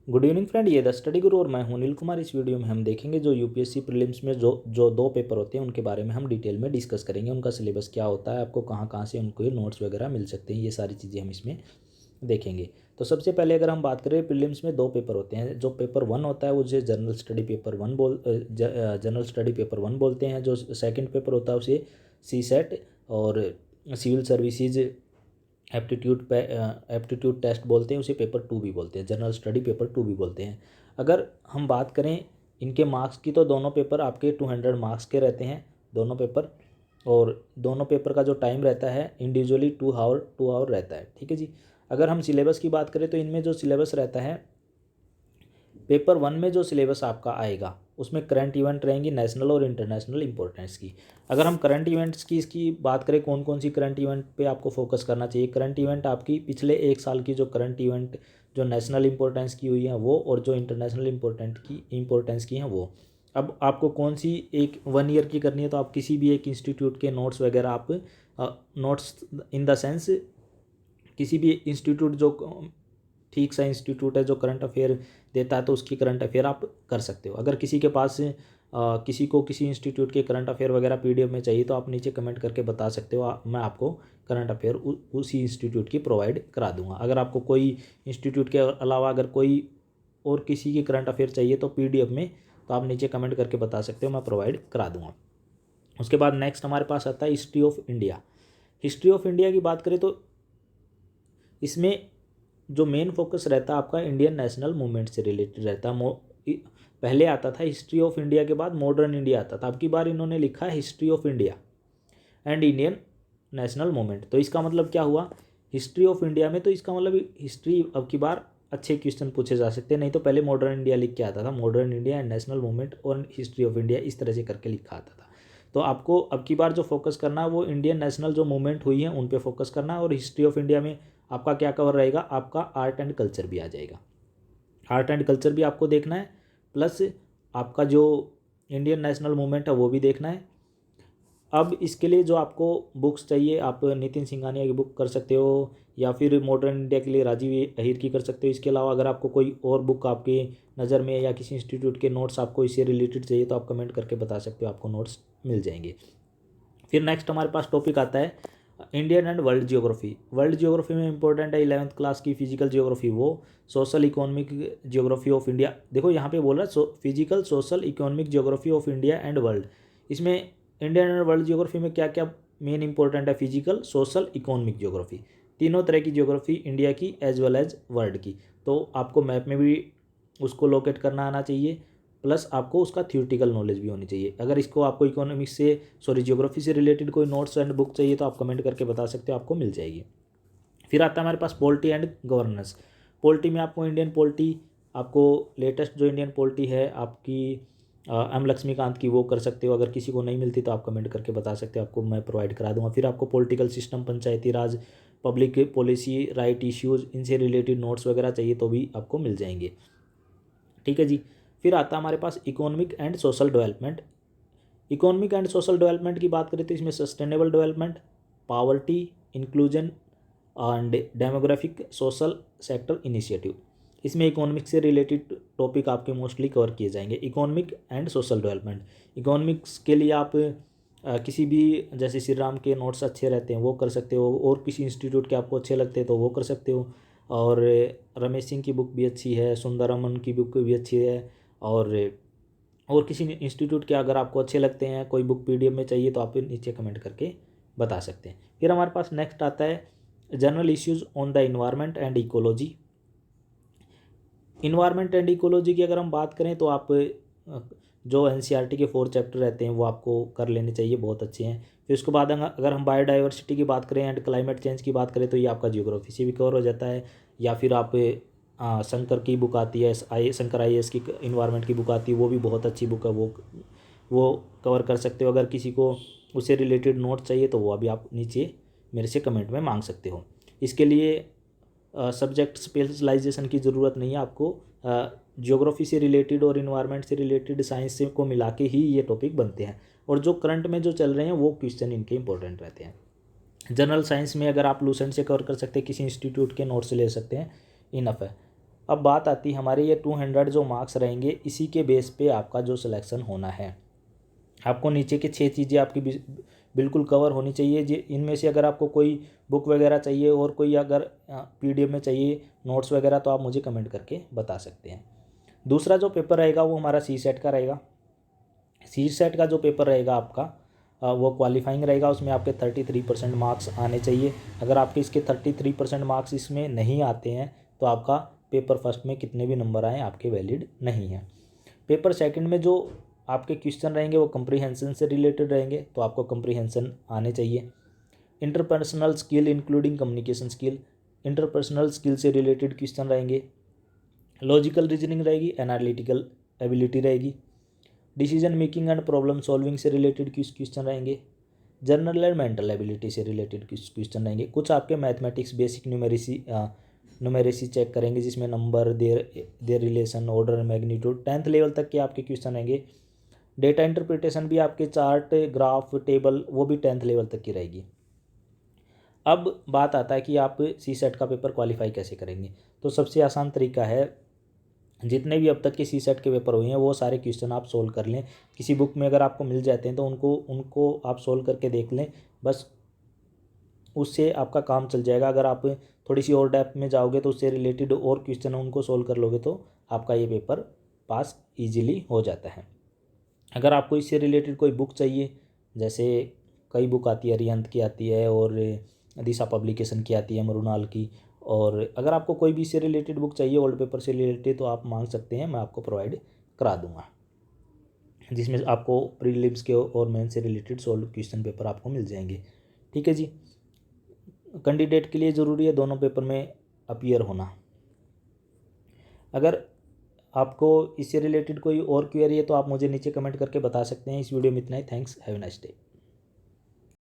Good evening friend, ये the study गुरु और मैं हूं अनिल कुमार। इस वीडियो में हम देखेंगे जो यूपीएससी प्रीलिम्स में जो दो पेपर होते हैं उनके बारे में हम डिटेल में डिस्कस करेंगे। उनका सिलेबस क्या होता है, आपको कहाँ कहाँ से उनको नोट्स वगैरह मिल सकते हैं, ये सारी चीज़ें हम इसमें देखेंगे। तो सबसे पहले अगर हम बात करें, प्रीलिम्स में दो पेपर होते हैं। जो पेपर वन होता है उसे जनरल स्टडी पेपर वन बोलते हैं। जो सेकेंड पेपर होता है उसे सी सेट और सिविल सर्विसेज एप्टीट्यूड टेस्ट बोलते हैं, उसे पेपर टू भी बोलते हैं, जनरल स्टडी पेपर टू भी बोलते हैं। अगर हम बात करें इनके मार्क्स की, तो दोनों पेपर आपके 200 मार्क्स के रहते हैं दोनों पेपर। और दोनों पेपर का जो टाइम रहता है इंडिविजुअली 2 आवर रहता है। ठीक है जी। अगर हम सिलेबस की बात करें तो इनमें जो सिलेबस रहता है, पेपर वन में जो सिलेबस आपका आएगा उसमें करंट इवेंट रहेंगी नेशनल और इंटरनेशनल इंपॉर्टेंस की। अगर हम करंट इवेंट्स की इसकी बात करें, कौन कौन सी करंट इवेंट पे आपको फोकस करना चाहिए। करंट इवेंट आपकी पिछले एक साल की जो करंट इवेंट जो नेशनल इंपॉर्टेंस की हुई है वो, और जो इंटरनेशनल इंपॉर्टेंस की हैं वो। अब आपको कौन सी एक 1 ईयर की करनी है, तो आप किसी भी एक इंस्टीट्यूट के नोट्स वगैरह आप नोट्स इन द सेंस किसी भी इंस्टीट्यूट जो ठीक सा इंस्टीट्यूट है जो करंट अफेयर देता है तो उसकी करंट अफेयर आप कर सकते हो। अगर किसी के पास किसी को किसी इंस्टीट्यूट के करंट अफेयर वगैरह पीडीएफ में चाहिए तो आप नीचे कमेंट करके बता सकते हो, मैं आपको करंट अफेयर उसी इंस्टीट्यूट की प्रोवाइड करा दूंगा। अगर आपको कोई इंस्टीट्यूट के अलावा अगर कोई और किसी की करंट अफेयर चाहिए तो पीडीएफ में, तो आप नीचे कमेंट करके बता सकते हो, मैं प्रोवाइड करा दूंगा। उसके बाद नेक्स्ट हमारे पास आता है history of India. History of India की बात करें तो इसमें जो मेन फोकस रहता है आपका इंडियन नेशनल मूवमेंट से रिलेटेड रहता है। पहले आता था हिस्ट्री ऑफ इंडिया के बाद मॉडर्न इंडिया आता था। अब की बार इन्होंने लिखा है history of India and Indian national movement. तो इसका मतलब क्या हुआ, हिस्ट्री ऑफ इंडिया में तो इसका मतलब हिस्ट्री अब की बार अच्छे क्वेश्चन पूछे जा सकते हैं। नहीं तो पहले मॉडर्न इंडिया लिख के आता था, modern India and national movement और हिस्ट्री ऑफ इंडिया इस तरह से करके लिखा आता था। तो आपको अब की बार जो फोकस करना है वो इंडियन नेशनल जो मूवमेंट हुई है उन पे फोकस करना है। और हिस्ट्री ऑफ इंडिया में आपका क्या कवर रहेगा, आपका आर्ट एंड कल्चर भी आ जाएगा। आर्ट एंड कल्चर भी आपको देखना है, प्लस आपका जो इंडियन नेशनल मूवमेंट है वो भी देखना है। अब इसके लिए जो आपको बुक्स चाहिए, आप नितिन सिंघानिया की बुक कर सकते हो या फिर मॉडर्न इंडिया के लिए राजीव अहीर की कर सकते हो। इसके अलावा अगर आपको कोई और बुक आपके नज़र में या किसी इंस्टीट्यूट के नोट्स आपको इससे रिलेटेड चाहिए तो आप कमेंट करके बता सकते हो, आपको नोट्स मिल जाएंगे। फिर नेक्स्ट हमारे पास टॉपिक आता है Indian and world geography. World geography में इंपॉर्टेंट है 11th क्लास की फिजिकल जियोग्राफी, वो social economic geography of India. देखो यहाँ पे बोल रहा है physical social economic geography of India and world. इसमें इंडियन एंड वर्ल्ड जियोग्राफी में क्या क्या मेन इंपॉर्टेंट है, फिजिकल सोशल इकोनॉमिक जियोग्राफी, तीनों तरह की जियोग्राफी इंडिया की एज वेल एज वर्ल्ड की। तो आपको मैप में भी उसको लोकेट करना आना चाहिए, प्लस आपको उसका थ्योरेटिकल नॉलेज भी होनी चाहिए। अगर इसको आपको इकोनॉमिक्स से जियोग्राफी से रिलेटेड कोई नोट्स एंड बुक चाहिए तो आप कमेंट करके बता सकते हो, आपको मिल जाएगी। फिर आता है हमारे पास पॉलिटी एंड गवर्नेंस। पॉलिटी में आपको इंडियन पॉलिटी, आपको लेटेस्ट जो इंडियन पॉलिटी है आपकी एम लक्ष्मीकांत की, वो कर सकते हो। अगर किसी को नहीं मिलती तो आप कमेंट करके बता सकते हो, आपको मैं प्रोवाइड करा दूंगा। फिर आपको पॉलिटिकल सिस्टम, पंचायती राज, पब्लिक पॉलिसी, राइट इश्यूज़, इनसे रिलेटेड नोट्स वगैरह चाहिए तो भी आपको मिल जाएंगे। ठीक है जी। फिर आता है हमारे पास economic and social development. Economic and social development की बात करें तो इसमें sustainable development, poverty, inclusion and demographic social sector initiative, इसमें इकोनॉमिक से रिलेटेड टॉपिक आपके मोस्टली कवर किए जाएंगे। Economic and social development, economics के लिए आप किसी भी, जैसे श्री राम के नोट्स अच्छे रहते हैं वो कर सकते हो, और किसी इंस्टीट्यूट के आपको अच्छे लगते हैं तो वो कर सकते हो। और रमेश सिंह की बुक भी अच्छी है, सुंदरमन की बुक भी अच्छी है। और किसी इंस्टीट्यूट के अगर आपको अच्छे लगते हैं, कोई बुक पीडीएफ में चाहिए तो आप नीचे कमेंट करके बता सकते हैं। फिर हमारे पास नेक्स्ट आता है general issues on the environment and ecology. Environment and ecology की अगर हम बात करें तो आप जो एनसीईआरटी के 4 चैप्टर रहते हैं वो आपको कर लेने चाहिए, बहुत अच्छे हैं। फिर उसके बाद अगर हम बायोडाइवर्सिटी की बात करें एंड क्लाइमेट चेंज की बात करें तो ये आपका जियोग्राफी से भी कवर हो जाता है। या फिर आप शंकर की बुक आती है, शंकर IAS की इन्वायरमेंट की बुक आती है, वो भी बहुत अच्छी बुक है, वो कवर कर सकते हो। अगर किसी को उससे रिलेटेड नोट चाहिए तो वो अभी आप नीचे मेरे से कमेंट में मांग सकते हो। इसके लिए सब्जेक्ट स्पेशलाइजेशन की ज़रूरत नहीं है आपको, ज्योग्राफी से रिलेटेड और इन्वायरमेंट से रिलेटेड साइंस से को मिला के ही ये टॉपिक बनते हैं। और जो करंट में जो चल रहे हैं वो क्वेश्चन इनके इंपॉर्टेंट रहते हैं। जनरल साइंस में अगर आप लूसेंट से कवर कर सकते हैं, किसी इंस्टीट्यूट के नोट से ले सकते हैं, इनफ है। अब बात आती है हमारे ये 200 जो मार्क्स रहेंगे, इसी के बेस पे आपका जो सिलेक्शन होना है। आपको नीचे के 6 चीज़ें आपकी बिल्कुल कवर होनी चाहिए जी। इनमें से अगर आपको कोई बुक वगैरह चाहिए और कोई अगर PDF में चाहिए नोट्स वगैरह, तो आप मुझे कमेंट करके बता सकते हैं। दूसरा जो पेपर रहेगा वो हमारा CSET का रहेगा। CSET का जो पेपर रहेगा आपका वो क्वालिफाइंग रहेगा। उसमें आपके 33% मार्क्स आने चाहिए। अगर आपके इसके 33% मार्क्स इसमें नहीं आते हैं तो आपका पेपर फर्स्ट में कितने भी नंबर आए आपके वैलिड नहीं है। पेपर सेकंड में जो आपके क्वेश्चन रहेंगे वो कंप्रीहेंशन से रिलेटेड रहेंगे, तो आपको कंप्रीहेंशन आने चाहिए। Interpersonal skill including communication skill, interpersonal skill से रिलेटेड क्वेश्चन रहेंगे। लॉजिकल रीजनिंग रहेगी, एनालिटिकल एबिलिटी रहेगी। Decision making and problem solving से रिलेटेड क्वेश्चन रहेंगे। जनरल एंड मेंटल एबिलिटी से रिलेटेड क्वेश्चन रहेंगे। कुछ आपके मैथमेटिक्स बेसिक न्यूमेरेसी चेक करेंगे, जिसमें number, there relation, order, magnitude 10th level तक के आपके क्वेश्चन रहेंगे। डेटा इंटरप्रिटेशन भी आपके चार्ट, ग्राफ, टेबल, वो भी 10th लेवल तक की रहेगी। अब बात आता है कि आप CSET का पेपर क्वालिफाई कैसे करेंगे। तो सबसे आसान तरीका है, जितने भी अब तक के CSET के पेपर हुए हैं वो सारे क्वेश्चन आप सोल्व कर लें। किसी बुक में अगर आपको मिल जाते हैं तो उनको आप सोल्व करके देख लें, बस उससे आपका काम चल जाएगा। अगर आप थोड़ी सी और डेप्थ में जाओगे तो उससे रिलेटेड और क्वेश्चन है उनको सोल्व कर लोगे तो आपका ये पेपर पास ईजिली हो जाता है। अगर आपको इससे रिलेटेड कोई बुक चाहिए, जैसे कई बुक आती है, अरिहंत की आती है और दिशा पब्लिकेशन की आती है, मरुनाल की, और अगर आपको कोई भी इससे रिलेटेड बुक चाहिए ओल्ड पेपर से रिलेटेड तो आप मांग सकते हैं, मैं आपको प्रोवाइड करा दूंगा, जिसमें आपको प्रीलिम्स के और मेन से रिलेटेड सोल्व क्वेश्चन पेपर आपको मिल जाएंगे। ठीक है जी। कैंडिडेट के लिए ज़रूरी है दोनों पेपर में अपीयर होना। अगर आपको इससे रिलेटेड कोई और क्वेरी है तो आप मुझे नीचे कमेंट करके बता सकते हैं। इस वीडियो में इतना ही। Thanks, have a nice day.